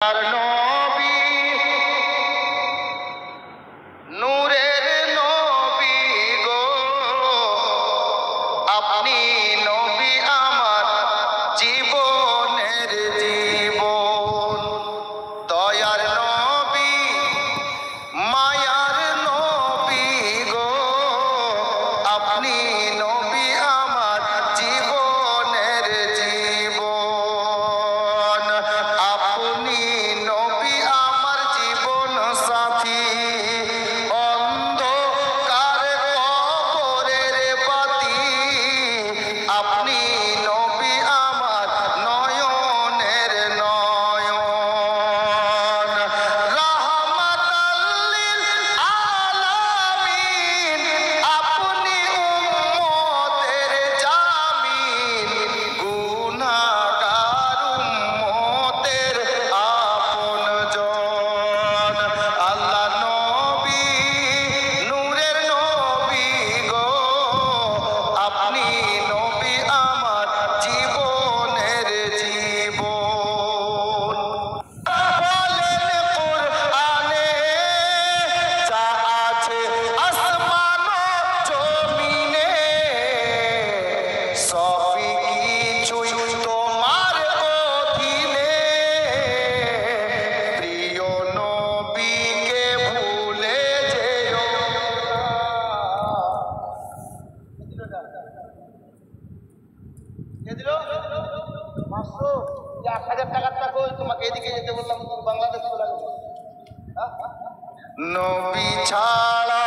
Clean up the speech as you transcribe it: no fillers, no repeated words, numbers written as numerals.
নবী নূরের নবী গো, আপনি নবী আমার জীবনের জীবন। দয়ার নবী মায়ার নবী গো, আপনি নবী আমার জীবনের জীবন। আপনি নবী আমার জীবন সাথী, অন্ধকার কবরের বাতি। আপনি নবী আমার নয়নের নয়ন। রাহমাতাল লিল আলামিন, আপনি উম্মতের জামিন। গুনাহগার উম্মতের আপনজন। আল্লাহ নবী নূরের নবী গো, আপনি নবী আমার জীবনের জীবন। বলেন কোরআনে যা আছে আসমান ও জমিনে, সবই কিছুই তোমার অধীনে। প্রিয় নবীকে ভুলে যেও না। কে দিল? 500 1000 টাকার টাকা তোমাকে এদিকে যেতে বললাম, বাংলাদেশ চলে গেল। নবী ছাড়া